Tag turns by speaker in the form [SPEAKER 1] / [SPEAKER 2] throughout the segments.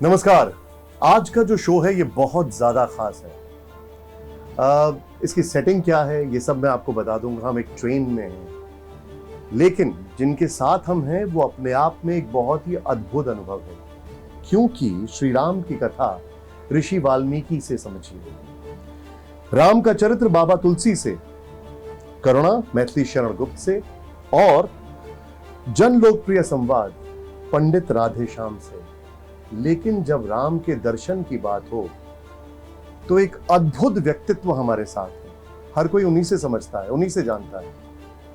[SPEAKER 1] नमस्कार। आज का जो शो है ये बहुत ज़्यादा खास है। इसकी सेटिंग क्या है ये सब मैं आपको बता दूंगा। हम एक ट्रेन में हैं, लेकिन जिनके साथ हम हैं वो अपने आप में एक बहुत ही अद्भुत अनुभव है, क्योंकि श्री राम की कथा ऋषि वाल्मीकि से समझिए, राम का चरित्र बाबा तुलसी से, करुणा मैथिली शरण गुप्त से और जन लोकप्रिय संवाद पंडित राधे श्याम से। लेकिन जब राम के दर्शन की बात हो तो एक अद्भुत व्यक्तित्व हमारे साथ है। हर कोई उन्हीं से समझता है, उन्हीं से जानता है,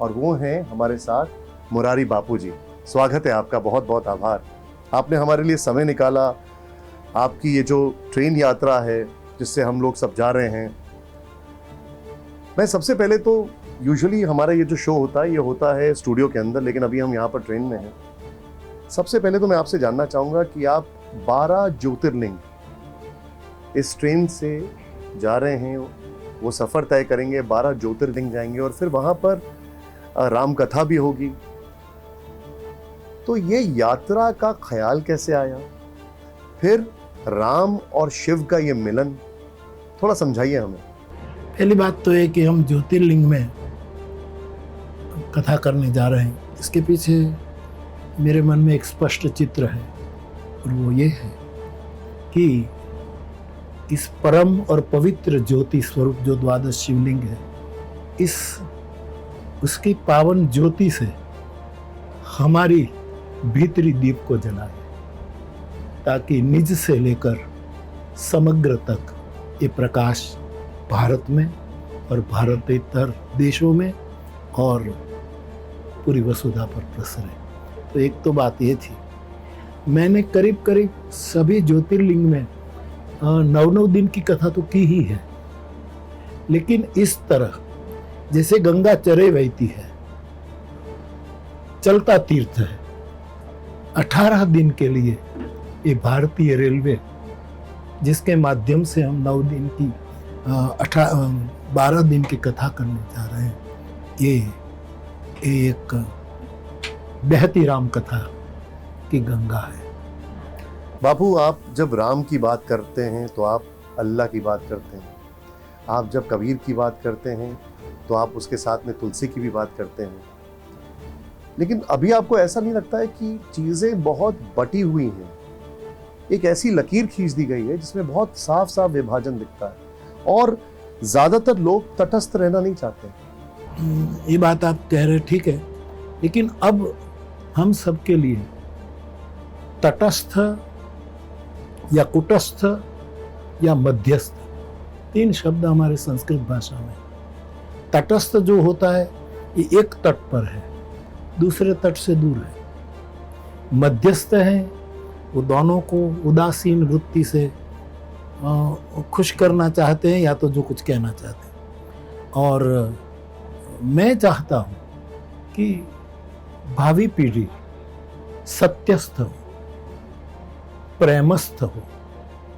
[SPEAKER 1] और वो हैं हमारे साथ मुरारी बापू जी। स्वागत है आपका, बहुत बहुत आभार। आपने हमारे लिए समय निकाला। आपकी ये जो ट्रेन यात्रा है जिससे हम लोग सब जा रहे हैं, मैं सबसे पहले तो यूजुअली हमारा ये जो शो होता है ये होता है स्टूडियो के अंदर, लेकिन अभी हम यहाँ पर ट्रेन में हैं। सबसे पहले तो मैं आपसे जानना चाहूँगा कि आप 12 ज्योतिर्लिंग इस ट्रेन से जा रहे हैं, वो सफ़र तय करेंगे, 12 ज्योतिर्लिंग जाएंगे और फिर वहाँ पर राम कथा भी होगी। तो ये यात्रा का ख्याल कैसे आया, फिर राम और शिव का ये मिलन, थोड़ा समझाइए हमें।
[SPEAKER 2] पहली बात तो है कि हम ज्योतिर्लिंग में कथा करने जा रहे हैं, इसके पीछे मेरे मन में एक स्पष्ट चित्र है, और वो ये है कि इस परम और पवित्र ज्योति स्वरूप जो द्वादश शिवलिंग है, उसकी पावन ज्योति से हमारी भीतरी दीप को जलाए, ताकि निज से लेकर समग्र तक ये प्रकाश भारत में और भारतेतर देशों में और पूरी वसुधा पर प्रसरे। तो एक तो बात ये थी, मैंने करीब करीब सभी ज्योतिर्लिंग में 9 दिन की कथा तो की ही है, लेकिन इस तरह जैसे गंगा चरे बहती है, चलता तीर्थ है, 18 दिन के लिए ये भारतीय रेलवे जिसके माध्यम से हम 9 दिन की 12 दिन की कथा करने जा रहे हैं, ये एक बहती राम कथा की गंगा है।
[SPEAKER 1] बापू, आप जब राम की बात करते हैं तो आप अल्लाह की बात करते हैं, आप जब कबीर की बात करते हैं तो आप उसके साथ में तुलसी की भी बात करते हैं, लेकिन अभी आपको ऐसा नहीं लगता है कि चीज़ें बहुत बटी हुई हैं? एक ऐसी लकीर खींच दी गई है जिसमें बहुत साफ साफ विभाजन दिखता है, और ज़्यादातर लोग तटस्थ रहना नहीं चाहते।
[SPEAKER 2] ये बात आप कह रहे ठीक है, लेकिन अब हम सबके लिए तटस्थ या कुटस्थ या मध्यस्थ 3 शब्द हमारे संस्कृत भाषा में। तटस्थ जो होता है ये एक तट पर है, दूसरे तट से दूर है। मध्यस्थ है वो दोनों को उदासीन वृत्ति से खुश करना चाहते हैं या तो जो कुछ कहना चाहते हैं। और मैं चाहता हूँ कि भावी पीढ़ी सत्यस्थ हो, प्रेमस्थ हो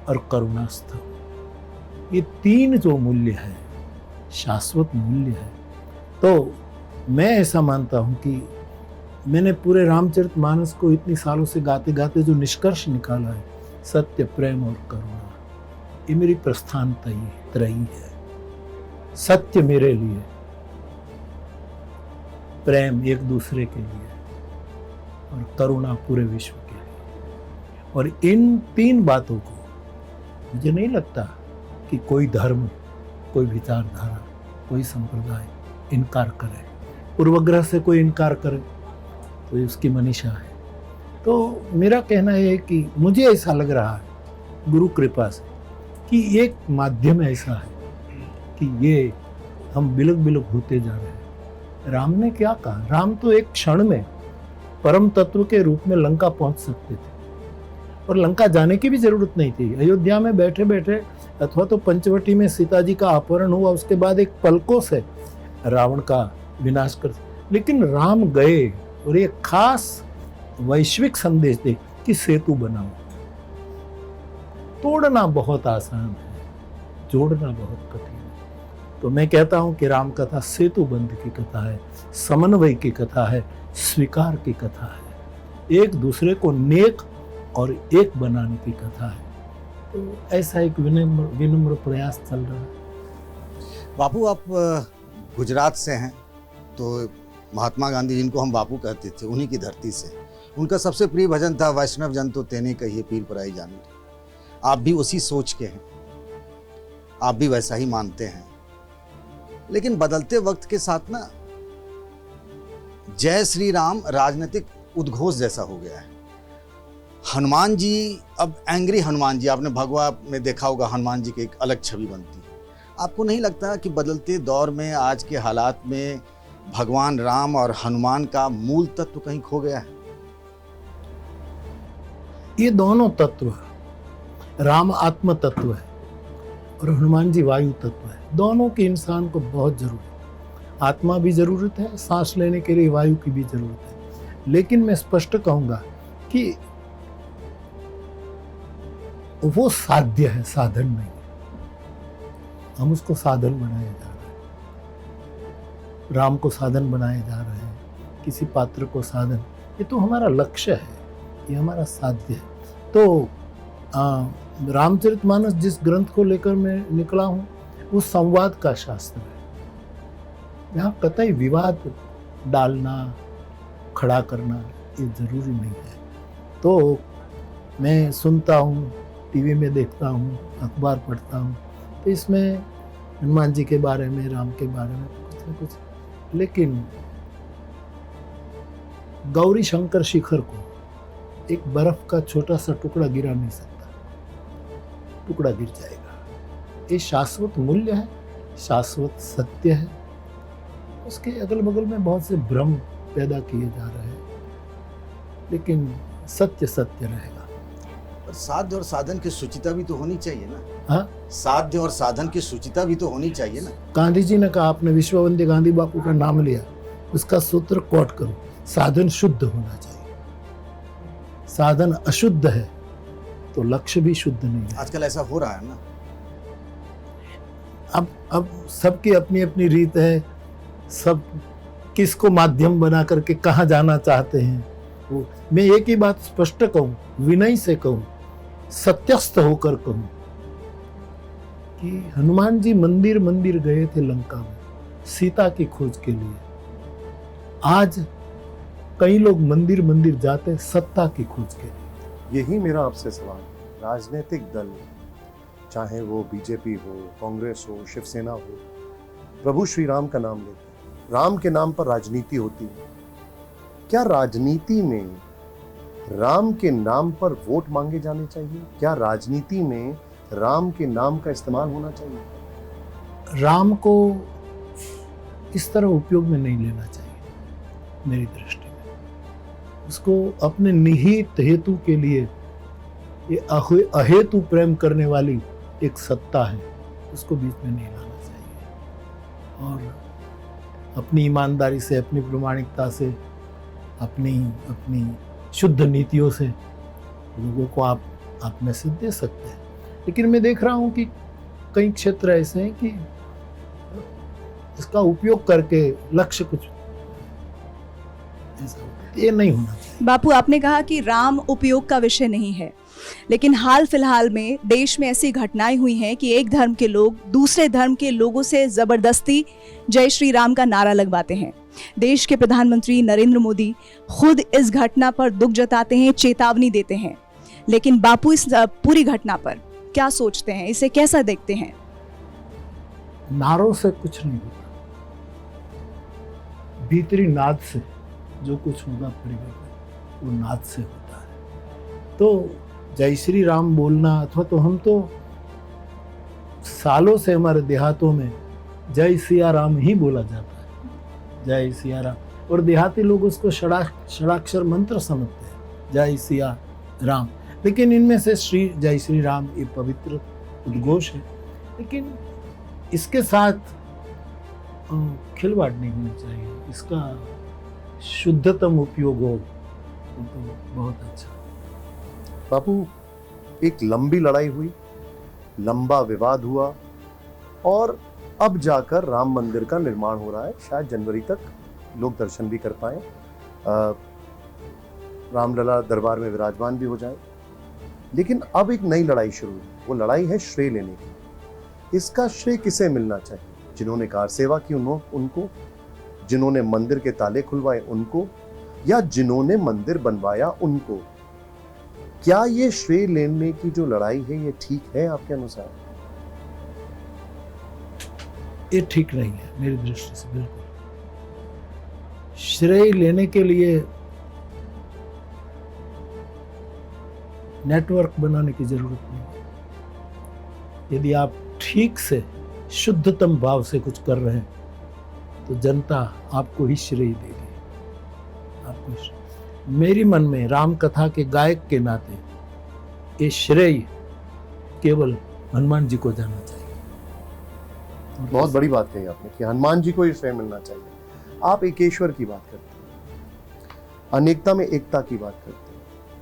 [SPEAKER 2] और करुणास्थ हो। ये 3 जो मूल्य है, शाश्वत मूल्य है। तो मैं ऐसा मानता हूँ कि मैंने पूरे रामचरितमानस को इतनी सालों से गाते गाते जो निष्कर्ष निकाला है, सत्य, प्रेम और करुणा, ये मेरी प्रस्थान त्रयी है। सत्य मेरे लिए, प्रेम एक दूसरे के लिए और करुणा पूरे विश्व के लिए। और इन 3 बातों को मुझे नहीं लगता कि कोई धर्म, कोई विचारधारा, कोई संप्रदाय इनकार करे। पूर्वग्रह से कोई इनकार करे तो उसकी मनीषा है। तो मेरा कहना है कि मुझे ऐसा लग रहा है गुरु कृपा से कि एक माध्यम ऐसा है कि ये हम बिलक बिलक होते जा रहे हैं। राम ने क्या कहा? राम तो एक क्षण में परम तत्व के रूप में लंका पहुंच सकते थे, और लंका जाने की भी जरूरत नहीं थी। अयोध्या में बैठे बैठे अथवा तो पंचवटी में सीता जी का अपहरण हुआ, उसके बाद एक पलकों से रावण का विनाश कर, लेकिन राम गए और एक खास वैश्विक संदेश दे कि सेतु बनाओ। तोड़ना बहुत आसान है, जोड़ना बहुत कठिन है। तो मैं कहता हूं कि राम कथा सेतु बंध की कथा है, समन्वय की कथा है, स्वीकार की कथा है। एक दूसरे को नेक और एक बनाने की कथा है। तो ऐसा एक विनम्र प्रयास चल रहा है।
[SPEAKER 3] बापू, आप गुजरात से हैं, तो महात्मा गांधी जिनको हम बापू कहते थे, उन्हीं की धरती से। उनका सबसे प्रिय भजन था, वैष्णव जन तो तेने कहिए पीर पराई जानी। आप भी उसी सोच के हैं, आप भी वैसा ही मानते हैं। लेकिन बदलते वक्त के साथ ना जय श्री राम राजनीतिक उद्घोष जैसा हो गया है। हनुमान जी, अब एंग्री हनुमान जी, आपने भगवा में देखा होगा, हनुमान जी की एक अलग छवि बनती है। आपको नहीं लगता कि बदलते दौर में, आज के हालात में, भगवान राम और हनुमान का मूल तत्व कहीं खो गया है?
[SPEAKER 2] ये दोनों तत्व है, राम आत्म तत्व है और हनुमान जी वायु तत्व है। दोनों की इंसान को बहुत जरूरत है। आत्मा भी जरूरत है, सांस लेने के लिए वायु की भी जरूरत है। लेकिन मैं स्पष्ट कहूंगा कि वो साध्य है, साधन नहीं है। हम उसको साधन बनाए जा रहे हैं, राम को साधन बनाए जा रहे हैं, किसी पात्र को साधन। ये तो हमारा लक्ष्य है, ये हमारा साध्य है। तो रामचरितमानस जिस ग्रंथ को लेकर मैं निकला हूँ, वो संवाद का शास्त्र है। यहाँ कतई विवाद डालना, खड़ा करना ये जरूरी नहीं है। तो मैं सुनता हूँ, टीवी में देखता हूँ, अखबार पढ़ता हूँ, तो इसमें हनुमान जी के बारे में, राम के बारे में कुछ न कुछ, लेकिन गौरी शंकर शिखर को एक बर्फ का छोटा सा टुकड़ा गिरा नहीं सकता, टुकड़ा गिर जाएगा। ये शाश्वत मूल्य है, शाश्वत सत्य है। उसके अगल बगल में बहुत से भ्रम पैदा किए जा रहे हैं, लेकिन सत्य सत्य रहेगा।
[SPEAKER 3] पर साध्य और साधन की सूचिता भी तो होनी चाहिए ना।
[SPEAKER 2] हाँ,
[SPEAKER 3] साध्य और साधन की सूचिता भी तो होनी चाहिए ना।
[SPEAKER 2] गांधी जी ने कहा, आपने विश्ववंद्य गांधी बापू का नाम लिया, उसका सूत्र कोट करो, साधन शुद्ध होना चाहिए। साधन अशुद्ध है तो लक्ष्य भी शुद्ध नहीं है।
[SPEAKER 3] आजकल ऐसा हो रहा है ना।
[SPEAKER 2] अब सबकी अपनी अपनी रीत है, सब किसको माध्यम बना करके कहाँ जाना चाहते हैं। वो मैं एक ही बात स्पष्ट कहूँ, विनय से कहूँ, सत्यस्थ होकर कहूँ कि हनुमान जी मंदिर मंदिर गए थे लंका में सीता की खोज के लिए। आज कई लोग मंदिर मंदिर जाते सत्ता की खोज के लिए।
[SPEAKER 1] यही मेरा आपसे सवाल है। राजनीतिक दल, चाहे वो बीजेपी हो, कांग्रेस हो, शिवसेना हो, प्रभु श्री राम का नाम लेते हैं। राम के नाम पर राजनीति होती है। क्या राजनीति में राम के नाम पर वोट मांगे जाने चाहिए? क्या राजनीति में राम के नाम का इस्तेमाल होना चाहिए?
[SPEAKER 2] राम को इस तरह उपयोग में नहीं लेना चाहिए मेरी दृष्टि में। उसको अपने निहित हेतु के लिए, ये अहेतु प्रेम करने वाली एक सत्ता है, उसको बीच में नहीं लाना चाहिए। और अपनी ईमानदारी से, अपनी प्रामाणिकता से, अपनी शुद्ध नीतियों से लोगों को आप मैसेज दे सकते हैं। लेकिन मैं देख रहा हूँ कि कई क्षेत्र ऐसे हैं कि इसका उपयोग करके लक्ष्य कुछ ऐसा, ये नहीं होना चाहिए।
[SPEAKER 4] बापू, आपने कहा कि राम उपयोग का विषय नहीं है, लेकिन हाल फिलहाल में देश में ऐसी घटनाएं हुई हैं कि एक धर्म के लोग दूसरे धर्म के लोगों से जबरदस्ती जय श्री राम का नारा लगवाते हैं। देश के प्रधानमंत्री नरेंद्र मोदी खुद इस घटना पर दुख जताते हैं, चेतावनी देते हैं। लेकिन बापू इस पूरी घटना पर क्या सोचते हैं, इसे कैसा देखते हैं?
[SPEAKER 2] नारों से कुछ नहीं होता, भीतरी नाद से जो कुछ होगा परिवर्तन वो नाद से होता है। तो जय श्री राम बोलना, अथवा तो हम तो सालों से हमारे देहातों में जय सिया राम ही बोला जाता है, जय सिया राम। और देहाती लोग उसको षडाक्षर मंत्र समझते हैं, जय सिया राम। लेकिन इनमें से जय श्री राम ये पवित्र उद्घोष है, लेकिन इसके साथ खिलवाड़ नहीं होना चाहिए। इसका शुद्धतम उपयोग हो तो बहुत अच्छा।
[SPEAKER 1] बापू, एक लंबी लड़ाई हुई, लंबा विवाद हुआ और अब जाकर राम मंदिर का निर्माण हो रहा है। शायद जनवरी तक लोग दर्शन भी कर पाए, रामलला दरबार में विराजमान भी हो जाए। लेकिन अब एक नई लड़ाई शुरू हुई, वो लड़ाई है श्रेय लेने की। इसका श्रेय किसे मिलना चाहिए? जिन्होंने कार सेवा की उनको, जिन्होंने मंदिर के ताले खुलवाए उनको, या जिन्होंने मंदिर बनवाया उनको? क्या ये श्रेय लेने की जो लड़ाई है ये ठीक है आपके अनुसार?
[SPEAKER 2] ये ठीक नहीं है मेरी दृष्टि से, बिल्कुल। श्रेय लेने के लिए नेटवर्क बनाने की जरूरत नहीं है। यदि आप ठीक से शुद्धतम भाव से कुछ कर रहे हैं तो जनता आपको ही श्रेय देगी, आपको श्रेय। मेरी मन में राम कथा के गायक के नाते ये श्रेय केवल हनुमान जी को जाना चाहिए।
[SPEAKER 1] बहुत बड़ी बात कही आपने कि हनुमान जी को ये श्रेय मिलना चाहिए। आप एकेश्वर की बात करते हैं, अनेकता में एकता की बात करते हैं।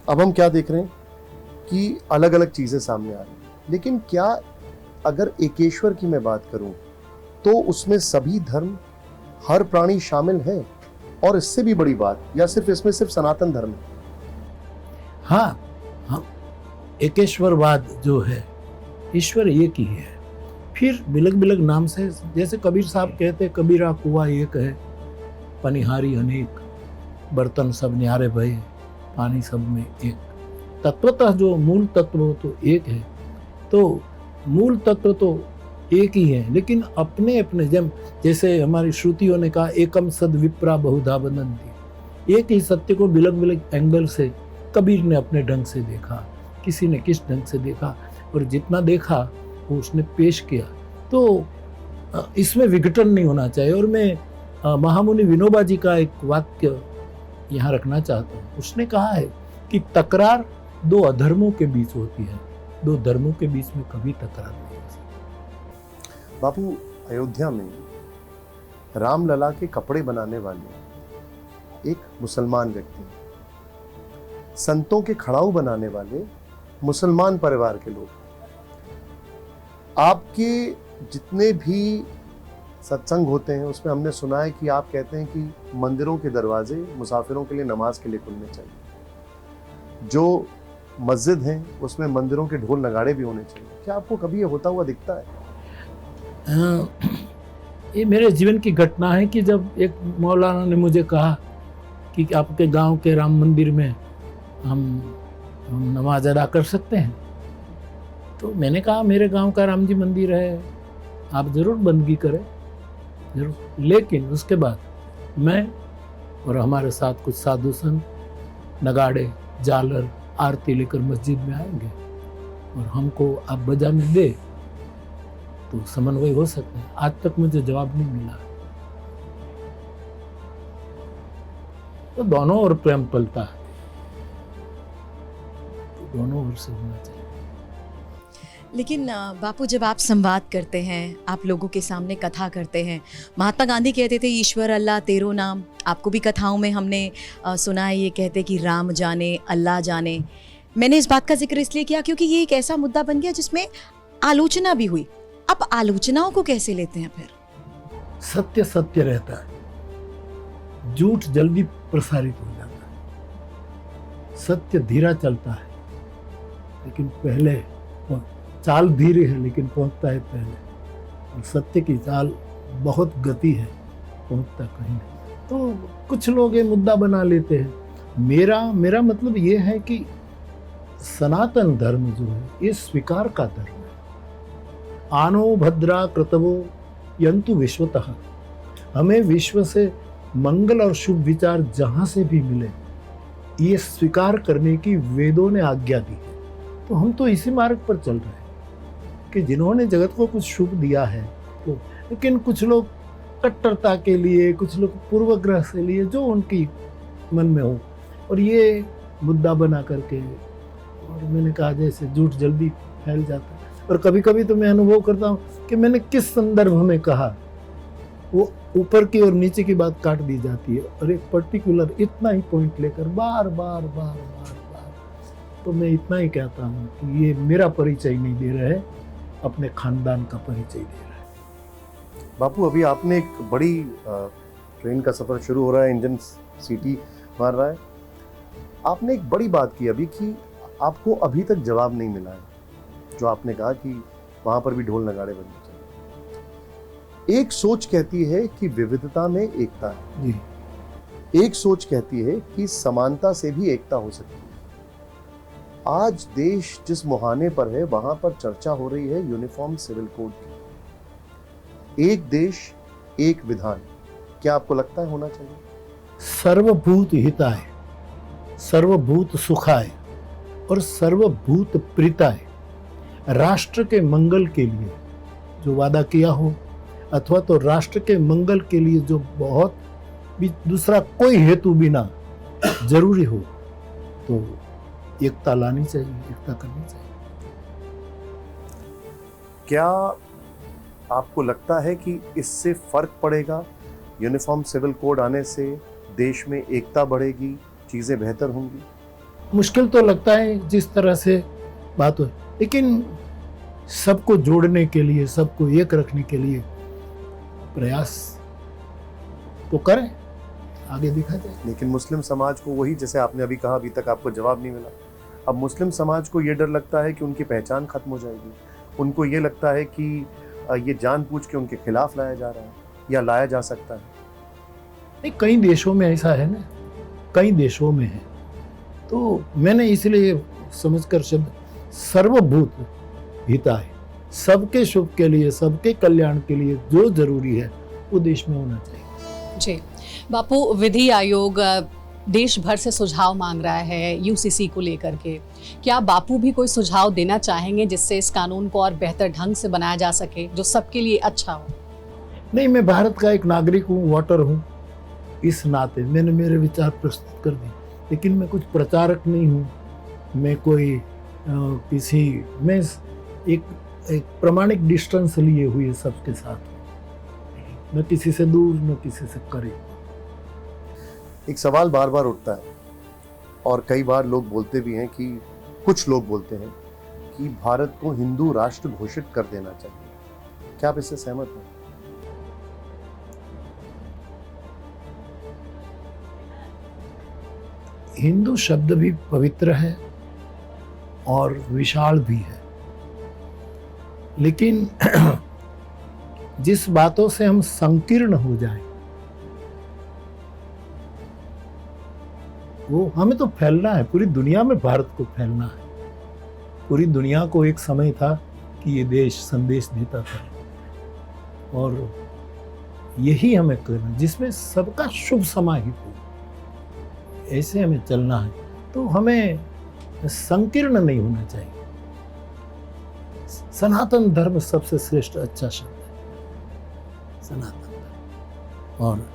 [SPEAKER 1] अब हम क्या देख रहे हैं कि अलग अलग चीजें सामने आ रही हैं, लेकिन क्या अगर एकेश्वर की मैं बात करूं तो उसमें सभी धर्म, हर प्राणी शामिल है? और इससे भी बड़ी बात, या सिर्फ इसमें सिर्फ सनातन धर्म है?
[SPEAKER 2] हाँ, हम एकेश्वरवाद जो है, ईश्वर एक ही है, फिर बिलग बिलग नाम से, जैसे कबीर साहब कहते, कबीरा कुआ एक है, पनिहारी अनेक, बर्तन सब न्यारे भये, पानी सब में एक। तत्वतः जो मूल तत्व तो एक है, तो मूल तत्व तो एक ही है, लेकिन अपने अपने, जैसे हमारी श्रुतियों ने कहा, एकम सद विप्रा बहुधा वदन्ति, एक ही सत्य को बिलग बिलग एंगल से कबीर ने अपने ढंग से देखा, किसी ने किस ढंग से देखा, और जितना देखा वो उसने पेश किया। तो इसमें विघटन नहीं होना चाहिए। और मैं महामुनि विनोबा जी का एक वाक्य यहाँ रखना चाहता हूँ। उसने कहा है कि तकरार दो अधर्मों के बीच होती है, दो धर्मों के बीच में कभी तकरार नहीं हो सकती।
[SPEAKER 1] बापू, अयोध्या में रामलला के कपड़े बनाने वाले एक मुसलमान व्यक्ति हैं, संतों के खड़ाऊ बनाने वाले मुसलमान परिवार के लोग। आपके जितने भी सत्संग होते हैं उसमें हमने सुना है कि आप कहते हैं कि मंदिरों के दरवाजे मुसाफिरों के लिए नमाज के लिए खुलने चाहिए, जो मस्जिद हैं उसमें मंदिरों के ढोल नगाड़े भी होने चाहिए। क्या आपको कभी ये होता हुआ दिखता है?
[SPEAKER 2] ये मेरे जीवन की घटना है कि जब एक मौलाना ने मुझे कहा कि आपके गांव के राम मंदिर में हम नमाज अदा कर सकते हैं, तो मैंने कहा मेरे गांव का राम जी मंदिर है, आप ज़रूर बंदगी करें, जरूर। लेकिन उसके बाद मैं और हमारे साथ कुछ साधु संत नगाड़े, झालर, आरती लेकर मस्जिद में आएंगे और हमको आप बजाने दे तो समन्वय हो सकता है। आज तक मुझे जवाब नहीं मिला। तो दोनों ओर प्रेम पलता है, तो दोनों ओर से होना चाहिए।
[SPEAKER 5] लेकिन बापू, जब आप संवाद करते हैं, आप लोगों के सामने कथा करते हैं, महात्मा गांधी कहते थे ईश्वर अल्लाह तेरो नाम। आपको भी कथाओं में हमने सुना है ये कहते कि राम जाने अल्लाह जाने। मैंने इस बात का जिक्र इसलिए किया क्योंकि ये एक ऐसा मुद्दा बन गया जिसमें आलोचना भी हुई। आप आलोचनाओं को कैसे लेते हैं फिर?
[SPEAKER 2] सत्य सत्य रहता है, झूठ जल्दी प्रसारित हो जाता है। सत्य धीरा चलता है, लेकिन पहले चाल धीरे है लेकिन पहुंचता है पहले, और सत्य की चाल बहुत गति है, पहुंचता कहीं नहीं। तो कुछ लोग ये मुद्दा बना लेते हैं। मेरा मतलब ये है कि सनातन धर्म जो है ये स्वीकार का धर्म है। आनो भद्रा कृतवो यंतु विश्वतः, हमें विश्व से मंगल और शुभ विचार जहां से भी मिले ये स्वीकार करने की वेदों ने आज्ञा दी है। तो हम तो इसी मार्ग पर चल रहे हैं कि जिन्होंने जगत को कुछ शुभ दिया है, तो लेकिन कुछ लोग कट्टरता के लिए, कुछ लोग पूर्वग्रह से लिए, जो उनकी मन में हो, और ये मुद्दा बना करके, और मैंने कहा जैसे झूठ जल्दी फैल जाता है। और कभी कभी तो मैं अनुभव करता हूँ कि मैंने किस संदर्भ में कहा, वो ऊपर की और नीचे की बात काट दी जाती है, और एक पर्टिकुलर इतना ही पॉइंट लेकर बार बार बार बार बार। तो मैं इतना ही कहता हूँ कि ये मेरा परिचय नहीं दे रहा है, अपने खानदान का परिचय दे रहा है।
[SPEAKER 1] बापू, अभी आपने एक बड़ी ट्रेन का सफर शुरू हो रहा है, इंजन सीटी मार रहा है। आपने एक बड़ी बात की अभी कि आपको अभी तक जवाब नहीं मिला है जो आपने कहा कि वहां पर भी ढोल नगाड़े बजने चाहिए। एक सोच कहती है कि विविधता में एकता है,
[SPEAKER 2] जी
[SPEAKER 1] एक सोच कहती है कि समानता से भी एकता हो सकती है। आज देश जिस मुहाने पर है वहां पर चर्चा हो रही है यूनिफॉर्म सिविल कोड की। एक देश एक विधान, क्या आपको लगता है होना चाहिए?
[SPEAKER 2] सर्वभूत हिताय, सर्वभूत सुखाय और सर्वभूत प्रीताय, राष्ट्र के मंगल के लिए जो वादा किया हो अथवा तो राष्ट्र के मंगल के लिए जो बहुत भी दूसरा कोई हेतु बिना जरूरी हो तो एकता लानी चाहिए, एकता करनी चाहिए।
[SPEAKER 1] क्या आपको लगता है कि इससे फर्क पड़ेगा? यूनिफॉर्म सिविल कोड आने से देश में एकता बढ़ेगी, चीजें बेहतर होंगी?
[SPEAKER 2] मुश्किल तो लगता है जिस तरह से बात हो, लेकिन सबको जोड़ने के लिए, सबको एक रखने के लिए प्रयास तो करें, आगे देखा जाए।
[SPEAKER 1] लेकिन मुस्लिम समाज को वही, जैसे आपने अभी कहा, अभी तक आपको जवाब नहीं मिला। अब मुस्लिम समाज को ये डर लगता है कि उनकी पहचान खत्म हो जाएगी। उनको ये लगता है कि ये जानबूझ के उनके खिलाफ लाया जा रहा है या लाया जा सकता है।
[SPEAKER 2] नहीं, कई देशों में ऐसा है ना, कई देशों में है। तो मैंने इसलिए समझकर शब्द सर्वभूत हिताय, सबके शुभ के लिए, सबके कल्याण के लिए जो जरूरी है वो देश में होना चाहिए।
[SPEAKER 6] जी बापू, विधि आयोग देश भर से सुझाव मांग रहा है यूसीसी को लेकर के। क्या बापू भी कोई सुझाव देना चाहेंगे जिससे इस कानून को और बेहतर ढंग से बनाया जा सके, जो सबके लिए अच्छा हो?
[SPEAKER 2] नहीं, मैं भारत का एक नागरिक हूँ, वोटर हूँ, इस नाते मैंने मेरे विचार प्रस्तुत कर दिए। लेकिन मैं कुछ प्रचारक नहीं हूँ, मैं कोई मैं एक प्रमाणिक डिस्टेंस लिए हुए सबके साथ, न किसी से दूर न किसी से करीब।
[SPEAKER 1] एक सवाल बार बार उठता है और कई बार लोग बोलते भी हैं कि कुछ लोग बोलते हैं कि भारत को हिंदू राष्ट्र घोषित कर देना चाहिए। क्या आप इससे सहमत हैं?
[SPEAKER 2] हिंदू शब्द भी पवित्र है और विशाल भी है, लेकिन जिस बातों से हम संकीर्ण हो जाएं वो हमें तो फैलना है, पूरी दुनिया में भारत को फैलना है। पूरी दुनिया को एक समय था कि ये देश संदेश देता था और यही हमें करना, जिसमें सबका शुभ समाहित हो, ऐसे हमें चलना है। तो हमें संकीर्ण नहीं होना चाहिए। सनातन धर्म सबसे श्रेष्ठ अच्छा शब्द है, सनातन धर्म। और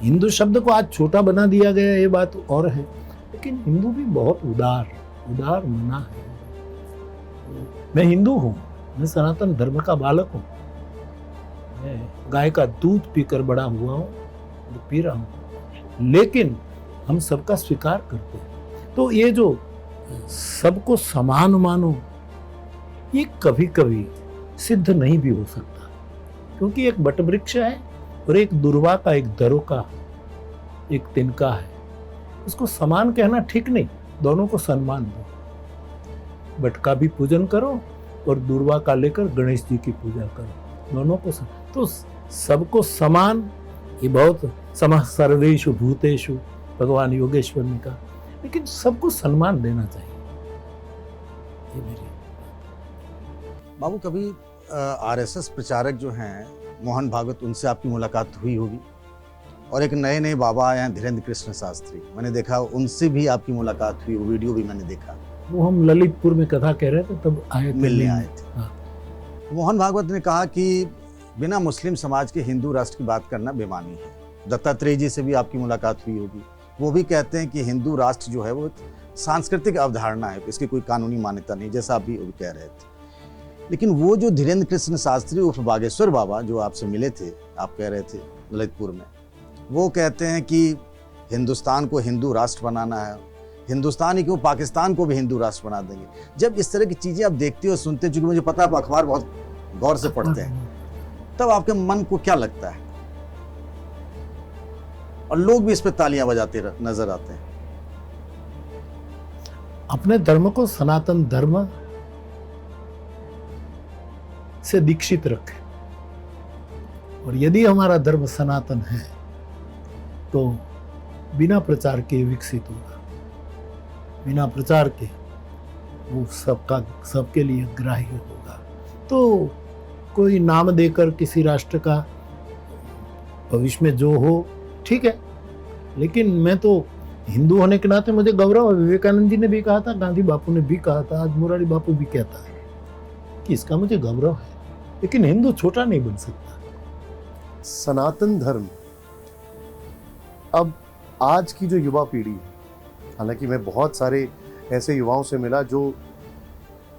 [SPEAKER 2] हिंदू शब्द को आज छोटा बना दिया गया, ये बात और है, लेकिन हिंदू भी बहुत उदार मना है। मैं हिंदू हूँ, मैं सनातन धर्म का बालक हूँ, मैं गाय का दूध पीकर बड़ा हुआ हूँ, पी रहा हूँ, लेकिन हम सबका स्वीकार करते हैं। तो ये जो सबको समान मानो, ये कभी कभी सिद्ध नहीं भी हो सकता, क्योंकि एक बटवृक्ष है और एक दुर्वा का, एक दरो का, एक तिनका है। उसको समान कहना ठीक नहीं, दोनों को सम्मान दो। बट का भी पूजन करो और दुर्वा का लेकर गणेश जी की पूजा करो, दोनों को तो सबको समान, ये बहुत सर्वेषु भूतेषु भगवान योगेश्वर ने कहा, लेकिन सबको सम्मान देना चाहिए। ये मेरी
[SPEAKER 3] बाबू, कभी आरएसएस प्रचारक जो हैं मोहन भागवत, उनसे आपकी मुलाकात हुई होगी, और एक नए नए बाबा आए हैं धीरेन्द्र कृष्ण शास्त्री, मैंने देखा उनसे भी आपकी मुलाकात हुई, वो वीडियो भी मैंने देखा।
[SPEAKER 2] वो हम ललितपुर में कथा कह रहे थे, तब आए थे,
[SPEAKER 3] मिलने आए थे।
[SPEAKER 2] हाँ।
[SPEAKER 3] मोहन भागवत ने कहा कि बिना मुस्लिम समाज के हिंदू राष्ट्र की बात करना बेमानी है। दत्तात्रेय जी से भी आपकी मुलाकात हुई होगी, वो भी कहते हैं कि हिंदू राष्ट्र जो है वो सांस्कृतिक अवधारणा है, इसकी कोई कानूनी मान्यता नहीं, जैसा आप भी कह रहे थे। लेकिन वो जो धीरेन्द्र कृष्ण शास्त्री उर्फ बागेश्वर बाबा जो आपसे मिले थे, आप कह रहे थे ललितपुर में, वो कहते हैं कि हिंदुस्तान को हिंदू राष्ट्र बनाना है, हिंदुस्तान ही क्यों पाकिस्तान को भी हिंदू राष्ट्र बना देंगे। जब इस तरह की चीज़ें आप देखते हो, सुनते, चूंकि मुझे पता है आप अखबार बहुत गौर से पढ़ते हैं, तब आपके मन को क्या लगता है? और लोग भी इस पर तालियां बजाते नजर आते हैं।
[SPEAKER 2] अपने धर्म को सनातन धर्म से दीक्षित रखें। और यदि हमारा धर्म सनातन है तो बिना प्रचार के विकसित होगा, बिना प्रचार के वो सबके लिए ग्राह्य होगा। तो कोई नाम देकर किसी राष्ट्र का भविष्य में जो हो ठीक है, लेकिन मैं तो हिंदू होने के नाते मुझे गौरव है। विवेकानंद जी ने भी कहा था, गांधी बापू ने भी कहा था, आज मुरारी बापू भी कहता है कि इसका मुझे गौरव है, लेकिन हिंदू छोटा नहीं बन सकता।
[SPEAKER 1] सनातन धर्म अब आज की जो युवा पीढ़ी है, हालांकि मैं बहुत सारे ऐसे युवाओं से मिला जो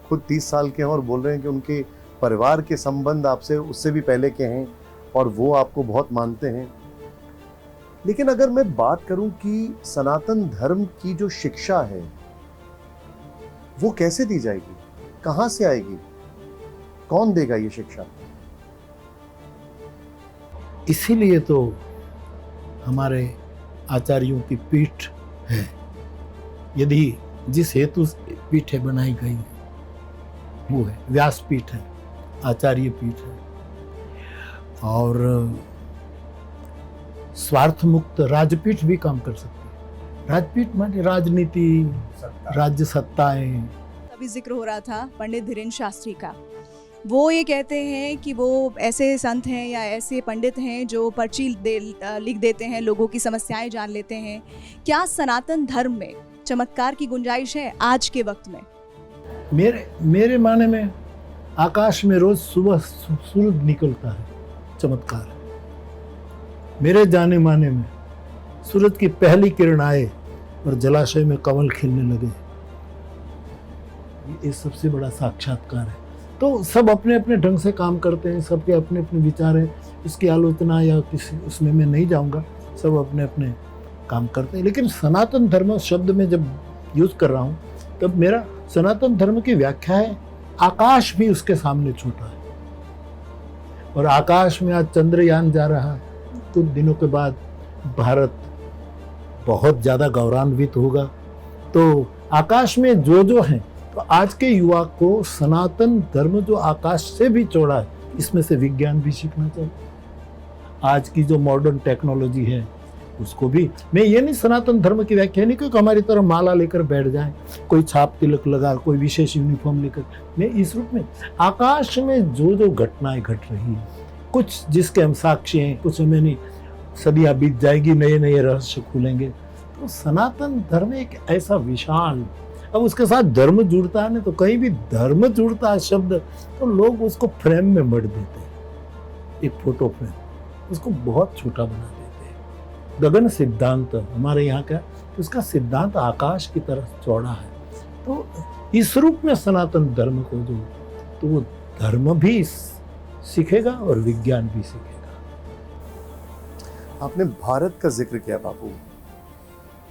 [SPEAKER 1] खुद 30 साल के हैं और बोल रहे हैं कि उनके परिवार के संबंध आपसे उससे भी पहले के हैं और वो आपको बहुत मानते हैं। लेकिन अगर मैं बात करूं कि सनातन धर्म की जो शिक्षा है वो कैसे दी जाएगी, कहां से आएगी, कौन देगा ये शिक्षा?
[SPEAKER 2] इसीलिए तो हमारे आचार्यों की पीठ है। यदि जिस हेतु पीठें बनाई गई है वो है व्यास पीठ है, आचार्य पीठ है, और स्वार्थ मुक्त राजपीठ भी काम कर सकती है। राजपीठ माने राजनीति, राज्य सत्ताएं।
[SPEAKER 4] अभी जिक्र हो रहा था पंडित धीरेन्द्र शास्त्री का। वो ये कहते हैं कि वो ऐसे संत हैं या ऐसे पंडित हैं जो पर्ची लिख देते हैं, लोगों की समस्याएं जान लेते हैं। क्या सनातन धर्म में चमत्कार की गुंजाइश है आज के वक्त में?
[SPEAKER 2] मेरे माने में आकाश में रोज सुबह सूरज निकलता है, चमत्कार है। मेरे जाने माने में सूरज की पहली किरण आए और जलाशय में कमल खिलने लगे, ये सबसे बड़ा साक्षात्कार है। तो सब अपने अपने ढंग से काम करते हैं, सबके अपने अपने विचार हैं, इसकी आलोचना या किसी उसमें मैं नहीं जाऊंगा, सब अपने अपने काम करते हैं। लेकिन सनातन धर्म शब्द में जब यूज कर रहा हूँ तब मेरा सनातन धर्म की व्याख्या है आकाश भी उसके सामने छोटा है। और आकाश में आज चंद्रयान जा रहा है, कुछ दिनों के बाद भारत बहुत ज़्यादा गौरवान्वित होगा। तो आकाश में जो है, तो आज के युवा को सनातन धर्म जो आकाश से भी चौड़ा है, इसमें से विज्ञान भी सीखना चाहिए। आज की जो मॉडर्न टेक्नोलॉजी है उसको भी, मैं ये नहीं सनातन धर्म की व्याख्या नहीं क्योंकि हमारी तरह माला लेकर बैठ जाए, कोई छाप तिलक लगा, कोई विशेष यूनिफॉर्म लेकर, मैं इस रूप में आकाश में जो घटनाएं घट रही है, कुछ जिसके हम साक्षी हैं, कुछ हमें नहीं, सदियां बीत जाएगी, नए नए रहस्य खुलेंगे। तो सनातन धर्म एक ऐसा विशाल, अब उसके साथ धर्म जुड़ता है ना, तो कहीं भी धर्म जुड़ता है शब्द तो लोग उसको फ्रेम में मढ़ देते हैं, एक फोटो फ्रेम, उसको बहुत छोटा बना देते हैं। गगन सिद्धांत हमारे यहाँ का, उसका सिद्धांत आकाश की तरह चौड़ा है। तो इस रूप में सनातन धर्म को जो, तो वो धर्म भी सीखेगा और विज्ञान भी सीखेगा।
[SPEAKER 1] आपने भारत का जिक्र किया बापू,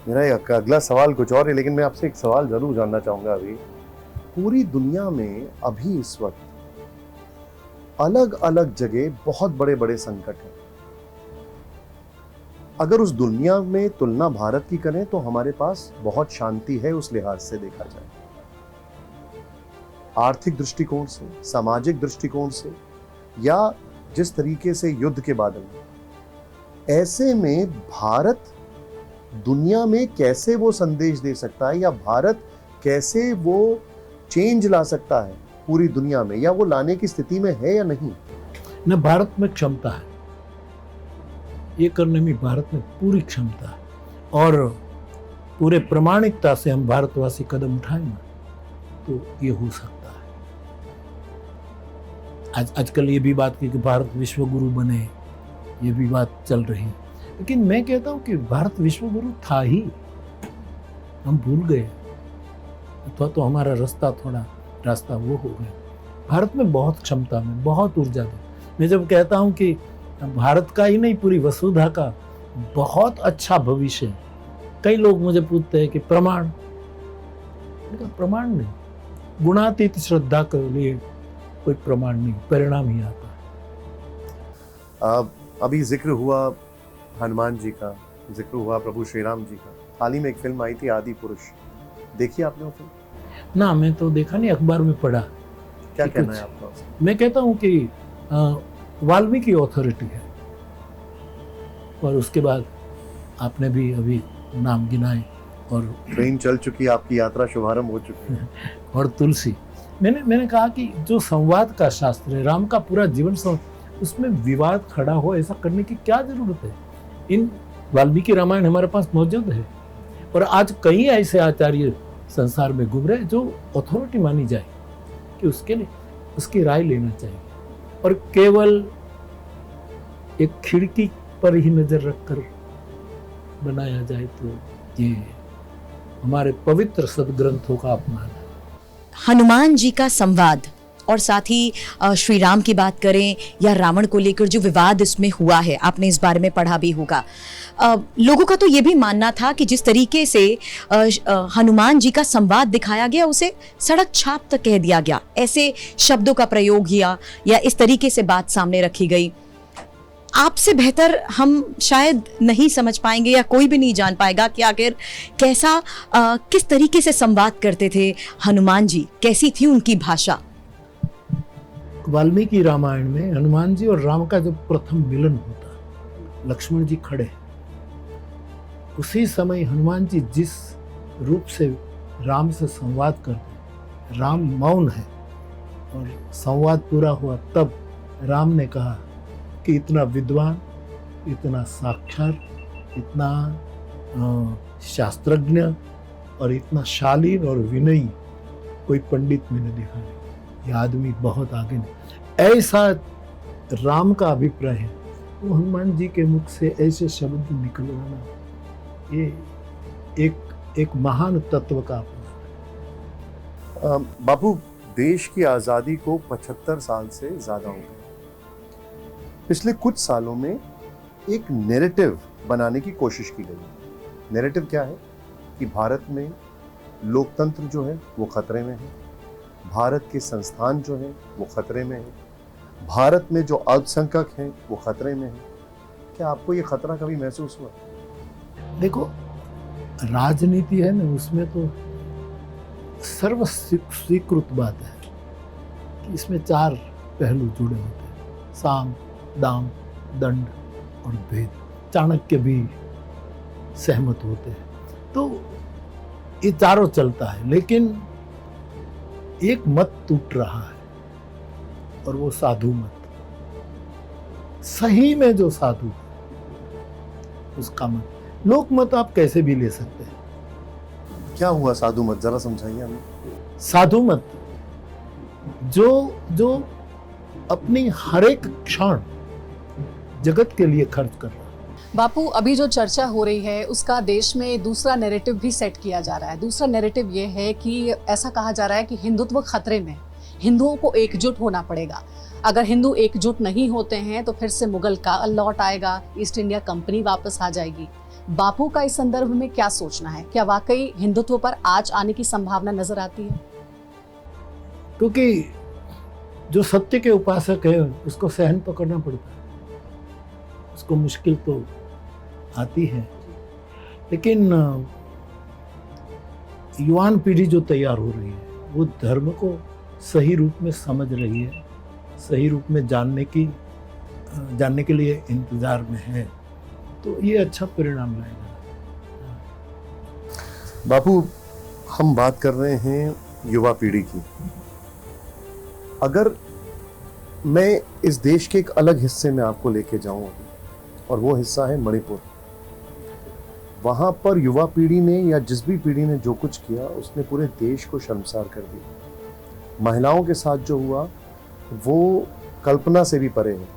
[SPEAKER 1] मेरा अगला सवाल कुछ और है, लेकिन मैं आपसे एक सवाल जरूर जानना चाहूंगा। अभी पूरी दुनिया में अभी इस वक्त अलग अलग जगह बहुत बड़े बड़े संकट हैं। अगर उस दुनिया में तुलना भारत की करें तो हमारे पास बहुत शांति है, उस लिहाज से देखा जाए, आर्थिक दृष्टिकोण से, सामाजिक दृष्टिकोण से, या जिस तरीके से युद्ध के बादल में। ऐसे में भारत दुनिया में कैसे वो संदेश दे सकता है, या भारत कैसे वो चेंज ला सकता है पूरी दुनिया में, या वो लाने की स्थिति में है या नहीं?
[SPEAKER 2] न भारत में क्षमता है, ये करने में भारत में पूरी क्षमता है, और पूरे प्रामाणिकता से हम भारतवासी कदम उठाएं ना तो ये हो सकता है। आजकल ये भी बात की कि भारत विश्व गुरु बने, ये भी बात चल रही है, लेकिन मैं कहता हूँ कि भारत विश्व गुरु था ही, हम भूल गए, अथवा तो हमारा रास्ता वो हो गया। भारत में बहुत क्षमता में, बहुत ऊर्जा में, मैं जब कहता हूँ कि भारत का ही नहीं पूरी वसुधा का बहुत अच्छा भविष्य है, कई लोग मुझे पूछते हैं कि प्रमाण नहीं, गुणातीत श्रद्धा के लिए कोई प्रमाण नहीं, परिणाम ही आता है।
[SPEAKER 1] अभी जिक्र हुआ हनुमान जी का, जिक्र हुआ प्रभु श्री राम जी का। हाल ही में एक फिल्म आई थी आदि पुरुष, देखिए आपने वो फिल्म?
[SPEAKER 2] ना, मैं तो देखा नहीं, अखबार में पढ़ा।
[SPEAKER 1] क्या
[SPEAKER 2] कि
[SPEAKER 1] कहना
[SPEAKER 2] कुछ-
[SPEAKER 1] है आपका उसमें?
[SPEAKER 2] मैं कहता हूँ कि वाल्मीकि ऑथोरिटी है, और उसके बाद आपने भी अभी नाम गिनाए, और
[SPEAKER 1] ट्रेन चल चुकी, आपकी यात्रा शुभारंभ हो चुकी है।
[SPEAKER 2] और तुलसी। मैंने कहा कि जो संवाद का शास्त्र है, राम का पूरा जीवन उसमें विवाद खड़ा हो, ऐसा करने की क्या जरूरत है? इन वाल्मीकि रामायण हमारे पास मौजूद है, और आज कई ऐसे आचार्य संसार में घूम रहे हैं जो अथॉरिटी मानी जाए कि उसके लिए उसकी राय लेना चाहिए, और केवल एक खिड़की पर ही नजर रखकर बनाया जाए तो ये हमारे पवित्र सदग्रंथों का अपमान है।
[SPEAKER 5] हनुमान जी का संवाद और साथ ही श्री राम की बात करें या रावण को लेकर जो विवाद इसमें हुआ है, आपने इस बारे में पढ़ा भी होगा। लोगों का तो ये भी मानना था कि जिस तरीके से हनुमान जी का संवाद दिखाया गया उसे सड़क छाप तक कह दिया गया, ऐसे शब्दों का प्रयोग किया या इस तरीके से बात सामने रखी गई। आपसे बेहतर हम शायद नहीं समझ पाएंगे या कोई भी नहीं जान पाएगा कि आखिर कैसा किस तरीके से संवाद करते थे हनुमान जी, कैसी थी उनकी भाषा।
[SPEAKER 2] वाल्मीकि रामायण में हनुमान जी और राम का जब प्रथम मिलन होता, लक्ष्मण जी खड़े, उसी समय हनुमान जी जिस रूप से राम से संवाद करते, राम मौन है, और संवाद पूरा हुआ तब राम ने कहा कि इतना विद्वान, इतना साक्षर, इतना शास्त्रज्ञ और इतना शालीन और विनयी कोई पंडित मैंने देखा नहीं, ये आदमी बहुत आगे नहीं। ऐसा राम का अभिप्राय है, वो हनुमान जी के मुख से ऐसे शब्द निकलवाना, ये एक महान तत्व का अपमान।
[SPEAKER 1] बापू, देश की आज़ादी को 75 साल से ज़्यादा हो गए। पिछले कुछ सालों में एक नैरेटिव बनाने की कोशिश की गई। नैरेटिव क्या है कि भारत में लोकतंत्र जो है वो खतरे में है, भारत के संस्थान जो हैं वो खतरे में है, भारत में जो अल्पसंख्यक हैं वो खतरे में है। क्या आपको ये खतरा कभी महसूस हुआ?
[SPEAKER 2] देखो, राजनीति है ना, उसमें तो सर्व स्वीकृत बात है कि इसमें 4 पहलू जुड़े होते हैं, साम, दाम, दंड और भेद। चाणक्य भी सहमत होते हैं, तो ये चारों चलता है। लेकिन एक मत टूट रहा है, और वो साधु मत। सही में जो साधु है उसका मत, लोक मत आप कैसे भी ले सकते हैं।
[SPEAKER 1] क्या हुआ साधु मत, जरा समझाइए हमें।
[SPEAKER 2] साधु मत जो अपनी हर एक क्षण जगत के लिए खर्च कर रहा है।
[SPEAKER 6] बापू, अभी जो चर्चा हो रही है उसका देश में दूसरा नैरेटिव भी सेट किया जा रहा है। दूसरा नैरेटिव ये है कि ऐसा कहा जा रहा है कि हिंदुत्व खतरे में, हिंदुओं को एकजुट होना पड़ेगा। अगर हिंदू एकजुट नहीं होते हैं तो फिर से मुगल काल लौट आएगा, ईस्ट इंडिया कंपनी वापस आ जाएगी। बापू का इस संदर्भ में क्या सोचना है? क्या वाकई हिंदुत्व पर आंच आने की संभावना नजर आती है?
[SPEAKER 2] क्योंकि जो सत्य के उपासक है उसको सहन तो करना पड़ता है, उसको मुश्किल तो आती है। लेकिन युवान पीढ़ी जो तैयार हो रही है वो धर्म को सही रूप में समझ रही है, सही रूप में जानने के लिए इंतजार में है, तो ये अच्छा परिणाम लाएगा।
[SPEAKER 1] बापू, हम बात कर रहे हैं युवा पीढ़ी की। अगर मैं इस देश के एक अलग हिस्से में आपको लेके जाऊं, और वो हिस्सा है मणिपुर, वहां पर युवा पीढ़ी ने या जिस भी पीढ़ी ने जो कुछ किया उसने पूरे देश को शर्मसार कर दिया। महिलाओं के साथ जो हुआ वो कल्पना से भी परे है।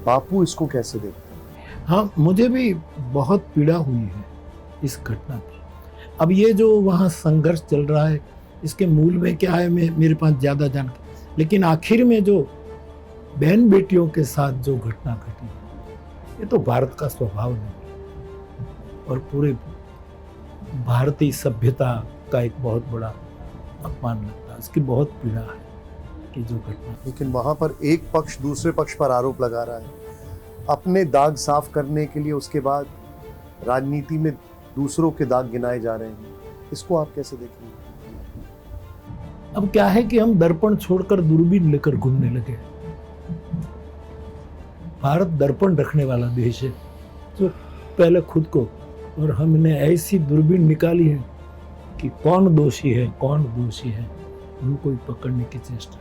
[SPEAKER 1] बापू इसको कैसे देखते हैं?
[SPEAKER 2] हाँ, मुझे भी बहुत पीड़ा हुई है इस घटना की। अब ये जो वहाँ संघर्ष चल रहा है, इसके मूल में क्या है मेरे पास ज़्यादा जानकारी, लेकिन आखिर में जो बहन बेटियों के साथ जो घटना घटी, ये तो भारत का स्वभाव नहीं और पूरे भारतीय सभ्यता का एक बहुत बड़ा अपमान लगता है। इसकी बहुत पीड़ा है कि जो घटना।
[SPEAKER 1] लेकिन वहां पर एक पक्ष दूसरे पक्ष पर आरोप लगा रहा है, अपने दाग साफ करने के लिए उसके बाद राजनीति में दूसरों के दाग गिनाए जा रहे हैं। इसको आप कैसे देखेंगे?
[SPEAKER 2] अब क्या है कि हम दर्पण छोड़कर दूरबीन लेकर घूमने लगे। भारत दर्पण रखने वाला देश है, तो पहले खुद को, और हमने ऐसी दूरबीन निकाली है कि कौन दोषी है कौन दोषी है उनको ही पकड़ने की चेष्टा।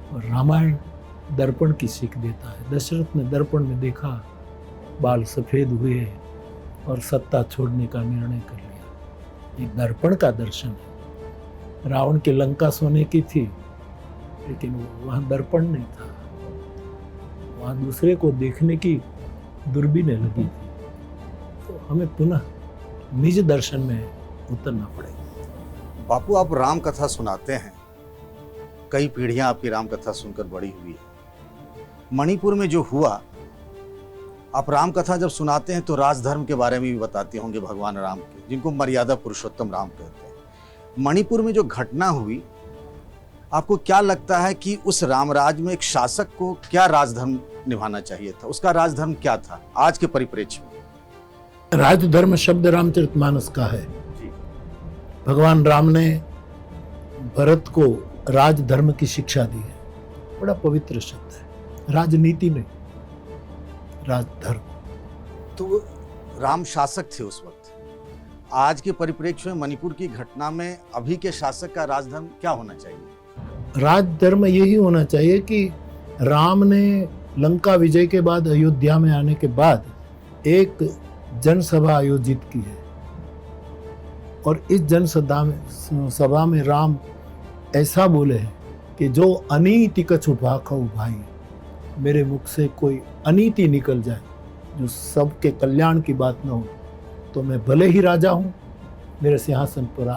[SPEAKER 2] और रामायण दर्पण की सीख देता है। दशरथ ने दर्पण में देखा, बाल सफेद हुए और सत्ता छोड़ने का निर्णय कर लिया। ये दर्पण का दर्शन है। रावण की लंका सोने की थी, लेकिन वहाँ दर्पण नहीं था, वहाँ दूसरे को देखने की दूरबीनें लगी थी। तो हमें पुनः निज दर्शन में उतरना पड़ेगा।
[SPEAKER 3] बापू, आप राम कथा सुनाते हैं, कई पीढ़ियां आपकी राम कथा सुनकर बड़ी हुई है। मणिपुर में जो हुआ, आप राम कथा जब सुनाते हैं तो राजधर्म के बारे में भी बताते होंगे, भगवान राम के, जिनको मर्यादा पुरुषोत्तम राम कहते हैं। मणिपुर में जो घटना हुई, आपको क्या लगता है कि उस रामराज में एक शासक को क्या राजधर्म निभाना चाहिए था? उसका राजधर्म क्या था आज के परिप्रेक्ष्य में?
[SPEAKER 2] राजधर्म शब्द रामचरितमानस का है। भगवान राम ने भरत को राजधर्म की शिक्षा दी है। बड़ा पवित्र शब्द है, राजनीति में राजधर्म।
[SPEAKER 3] तो राम शासक थे उस वक्त। आज के परिप्रेक्ष्य में मणिपुर की घटना में अभी के शासक का राजधर्म क्या होना चाहिए?
[SPEAKER 2] राजधर्म यही होना चाहिए कि राम ने लंका विजय के बाद अयोध्या में आने के बाद एक जनसभा आयोजित की है, और इस जनसभा में राम ऐसा बोले हैं कि जो अनीति कछु भाखौ भाई, मेरे मुख से कोई अनीति निकल जाए, जो सबके कल्याण की बात न हो, तो मैं भले ही राजा हूँ, मेरे सिंहासन पर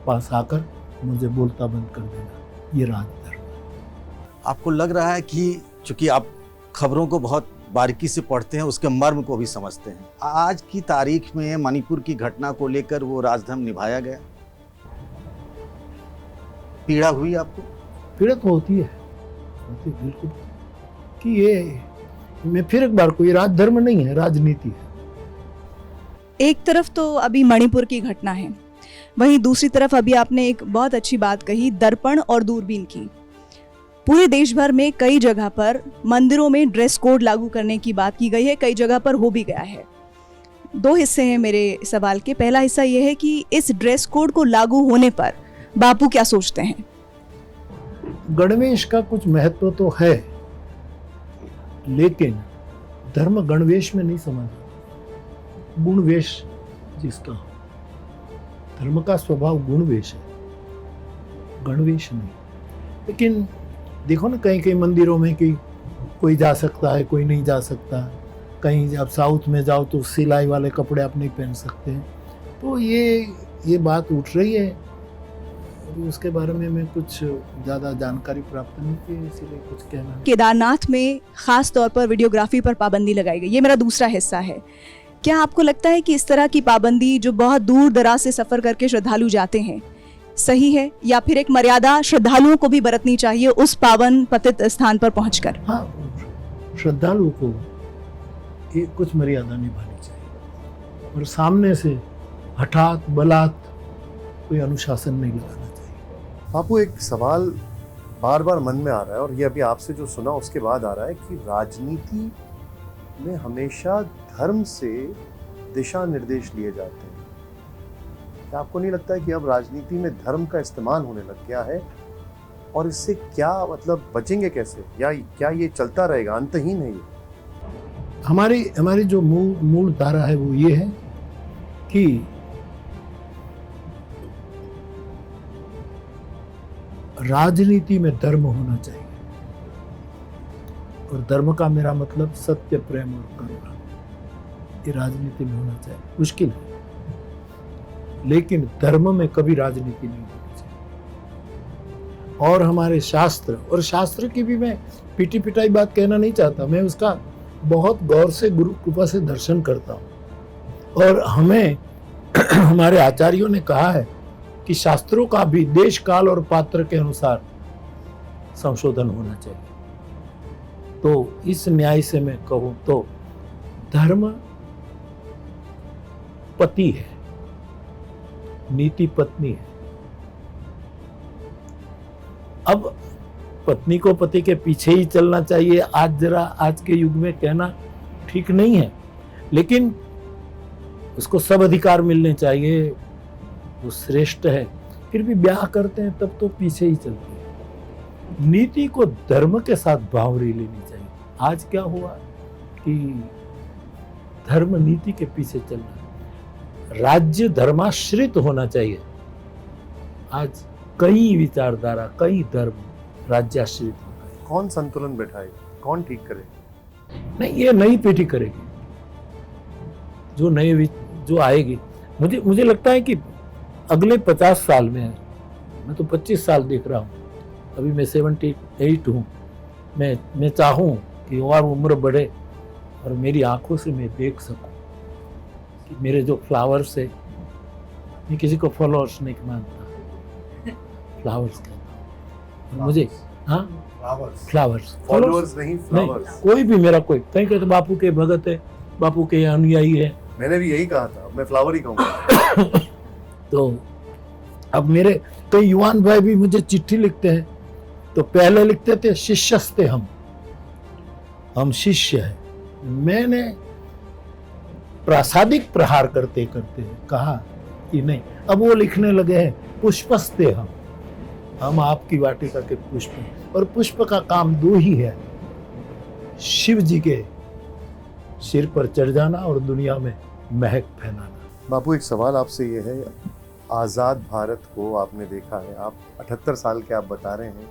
[SPEAKER 2] पास आकर मुझे बोलता बंद कर देना। ये राजधर्म।
[SPEAKER 3] आपको लग रहा है कि चूंकि आप खबरों को बहुत बारीकी से पढ़ते हैं, उसके मर्म को भी समझते हैं, आज की तारीख में मणिपुर की घटना को लेकर वो राजधर्म निभाया गया? पीड़ा हुई आपको?
[SPEAKER 2] पीड़ा तो होती है बिल्कुल, कि ये मैं फिर एक बार, कोई राजधर्म नहीं है, राजनीति है।
[SPEAKER 4] एक तरफ तो अभी मणिपुर की घटना है, वहीं दूसरी तरफ अभी आपने एक बहुत अच्छी बात कही, दर्पण और दूरबीन की। पूरे देश भर में कई जगह पर मंदिरों में ड्रेस कोड लागू करने की बात की गई है, कई जगह पर हो भी गया है। दो हिस्से हैं मेरे सवाल के। पहला हिस्सा यह है कि इस ड्रेस कोड को लागू होने पर बापू क्या सोचते हैं?
[SPEAKER 2] गणवेश का कुछ महत्व तो है, लेकिन धर्म गणवेश में नहीं समझा, गुणवेश जिसका हो। धर्म का स्वभाव गुणवेश है, गणवेश नहीं। लेकिन देखो ना, कहीं कहीं मंदिरों में कि कोई जा सकता है, कोई नहीं जा सकता। कहीं आप साउथ में जाओ तो सिलाई वाले कपड़े आप नहीं पहन सकते हैं। तो ये बात उठ रही है, उसके बारे में मैं कुछ ज़्यादा जानकारी प्राप्त नहीं की, इसीलिए कुछ कहना।
[SPEAKER 4] केदारनाथ में खास तौर पर वीडियोग्राफी पर पाबंदी लगाई गई, ये मेरा दूसरा हिस्सा है। क्या आपको लगता है कि इस तरह की पाबंदी, जो बहुत दूर दराज से सफर करके श्रद्धालु जाते हैं, सही है, या फिर एक मर्यादा श्रद्धालुओं को भी बरतनी चाहिए उस पावन पतित स्थान पर पहुंचकर?
[SPEAKER 2] हाँ, श्रद्धालुओं को ये कुछ मर्यादा निभानी चाहिए, और सामने से हठात बलात् कोई अनुशासन नहीं लगाना चाहिए।
[SPEAKER 1] आपको एक सवाल बार बार मन में आ रहा है, और ये अभी आपसे जो सुना उसके बाद आ रहा है कि राजनीति में हमेशा धर्म से दिशा निर्देश लिए जाते हैं। क्या आपको नहीं लगता है कि अब राजनीति में धर्म का इस्तेमाल होने लग गया है, और इससे क्या मतलब बचेंगे कैसे, या क्या ये चलता रहेगा, अंतहीन है ये?
[SPEAKER 2] हमारी जो मूल धारा है वो ये है कि राजनीति में धर्म होना चाहिए, और धर्म का मेरा मतलब सत्य, प्रेम और करुणा, ये राजनीति में होना चाहिए। मुश्किल है, लेकिन धर्म में कभी राजनीति नहीं होनी चाहिए। और हमारे शास्त्र, और शास्त्र की भी मैं पीटी पिटाई बात कहना नहीं चाहता, मैं उसका बहुत गौर से गुरु कृपा से दर्शन करता हूँ। और हमें हमारे आचार्यों ने कहा है कि शास्त्रों का भी देश काल और पात्र के अनुसार संशोधन होना चाहिए। तो इस न्याय से मैं कहूँ तो धर्म पति है, नीति पत्नी है। अब पत्नी को पति के पीछे ही चलना चाहिए, आज के युग में कहना ठीक नहीं है, लेकिन उसको सब अधिकार मिलने चाहिए, वो श्रेष्ठ है। फिर भी ब्याह करते हैं तब तो पीछे ही चलते हैं। नीति को धर्म के साथ बावरी लेनी चाहिए। आज क्या हुआ कि धर्म नीति के पीछे चल रहा है, राज्य धर्माश्रित होना चाहिए। आज कई विचारधारा, कई धर्म राज्याश्रित हो रहा है।
[SPEAKER 1] कौन संतुलन बैठाए, कौन ठीक करे?
[SPEAKER 2] नहीं, ये नई पीढ़ी करेगी, जो आएगी। मुझे लगता है कि अगले 50 साल में, मैं तो 25 साल देख रहा हूँ, अभी मैं 78 हूँ, मैं चाहूँ कि और उम्र बढ़े और मेरी आंखों से मैं देख सकूँ कि मेरे जो फ्लावर्स है, मैं किसी को फॉलोअर्स नहीं मानता, फ्लावर्स कहता हूँ मुझे। हाँ, फ्लावर्स
[SPEAKER 1] नहीं, फ्लावर्स।
[SPEAKER 2] कोई भी मेरा कोई कहीं कहते बापू के भगत है, बापू के अनुयायी है,
[SPEAKER 1] मैंने भी यही कहा था, मैं फ्लावर ही कहूँगा।
[SPEAKER 2] तो अब मेरे कई युवान भाई भी मुझे चिट्ठी लिखते हैं, तो पहले लिखते थे शिष्यस्ते हम शिष्य हैं। मैंने प्रासादिक प्रहार करते करते कहा कि नहीं, अब वो लिखने लगे हैं पुष्पस्ते हम आपकी वाटिका के पुष्प हैं। और पुष्प का काम दो ही है, शिव जी के सिर पर चढ़ जाना और दुनिया में महक फैलाना।
[SPEAKER 1] बापू, एक सवाल आपसे ये है, आज़ाद भारत को आपने देखा है, आप 78 साल के आप बता रहे हैं,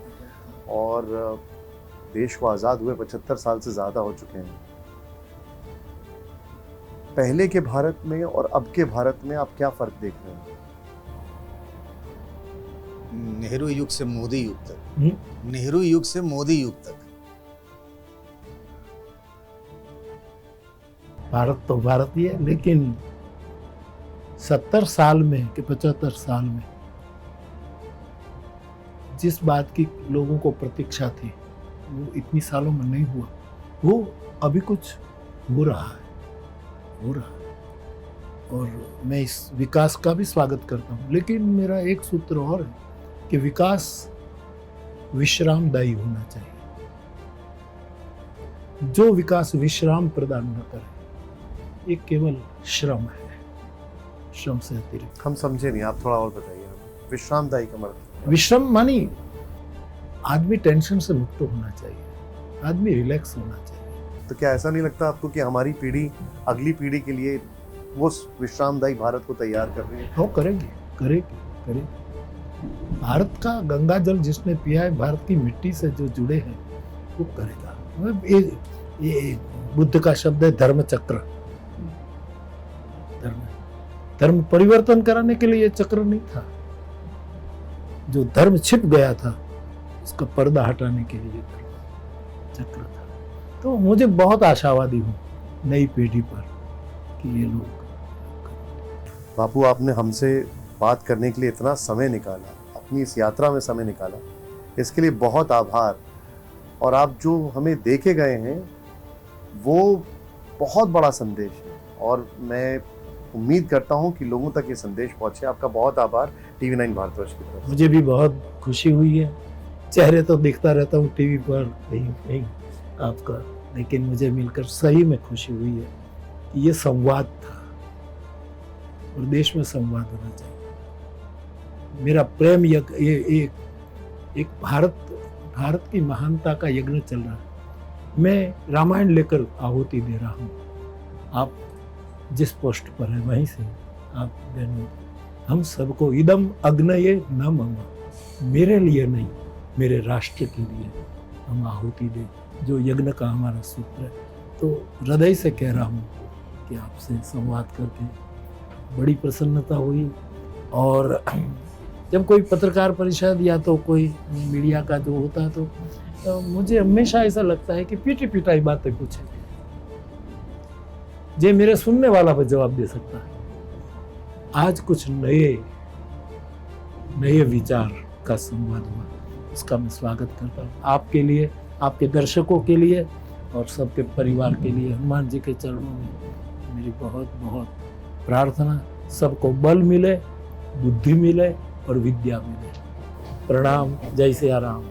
[SPEAKER 1] और देश को आज़ाद हुए 75 साल से ज़्यादा हो चुके हैं। पहले के भारत में और अब के भारत में आप क्या फ़र्क देख रहे हैं?
[SPEAKER 3] नेहरू युग से मोदी युग तक, नेहरू युग से मोदी युग तक
[SPEAKER 2] भारत तो भारत ही है, लेकिन 70 साल में कि 75 साल में जिस बात की लोगों को प्रतीक्षा थी, वो इतनी सालों में नहीं हुआ। वो अभी कुछ हो रहा है। और मैं इस विकास का भी स्वागत करता हूँ, लेकिन मेरा एक सूत्र और है कि विकास विश्रामदायी होना चाहिए। जो विकास विश्राम प्रदान न करे, ये केवल श्रम है, श्रम से अतिरिक्त।
[SPEAKER 1] हम समझे नहीं, आप थोड़ा और बताइए। विश्रामदायी का मतलब?
[SPEAKER 2] विश्राम मानी आदमी टेंशन से मुक्त होना चाहिए, आदमी रिलैक्स होना चाहिए।
[SPEAKER 1] तो क्या ऐसा नहीं लगता आपको कि हमारी पीढ़ी अगली पीढ़ी के लिए वो विश्रामदायी भारत को तैयार कर रही है?
[SPEAKER 2] वो करेगी। भारत का गंगा जल जिसने पिया है, भारत की मिट्टी से जो जुड़े हैं, वो करेगा। ये बुद्ध का शब्द है धर्म चक्र। धर्म परिवर्तन कराने के लिए ये चक्र नहीं था, जो धर्म छिप गया था उसका पर्दा हटाने के लिए धर्म चक्र था। तो मुझे बहुत आशावादी हूँ नई पीढ़ी पर कि ये लोग।
[SPEAKER 1] बापू, आपने हमसे बात करने के लिए इतना समय निकाला, अपनी इस यात्रा में समय निकाला, इसके लिए बहुत आभार। और आप जो हमें दे के गए हैं वो बहुत बड़ा संदेश है, और मैं उम्मीद करता हूं कि लोगों तक ये संदेश पहुंचे। आपका बहुत आभार TV9 भारतवर्ष की तरफ से।
[SPEAKER 2] मुझे भी बहुत खुशी हुई है। चेहरे तो देखता रहता हूँ टीवी पर कहीं आपका, लेकिन मुझे मिलकर सही में खुशी हुई है कि ये संवाद था, और देश में संवाद होना चाहिए। मेरा प्रेम ये एक भारत की महानता का यज्ञ चल रहा है। मैं रामायण लेकर आहुति दे रहा हूँ। आप जिस पोस्ट पर है वहीं से आप बहनों, हम सबको इदम अग्नये न मम, मेरे लिए नहीं, मेरे राष्ट्र के लिए हम आहुति दें, जो यज्ञ का हमारा सूत्र है। तो हृदय से कह रहा हूँ कि आपसे संवाद करके बड़ी प्रसन्नता हुई। और जब कोई पत्रकार परिषद या तो कोई मीडिया का जो होता है, तो मुझे हमेशा ऐसा लगता है कि पीटी पिटाई बातें पूछे, जे मेरे सुनने वाला पर जवाब दे सकता है। आज कुछ नए विचार का संवाद हुआ, इसका मैं स्वागत करता हूँ। आपके लिए, आपके दर्शकों के लिए और सबके परिवार के लिए हनुमान जी के चरणों में मेरी बहुत बहुत प्रार्थना। सबको बल मिले, बुद्धि मिले और विद्या मिले। प्रणाम, जय सिया राम।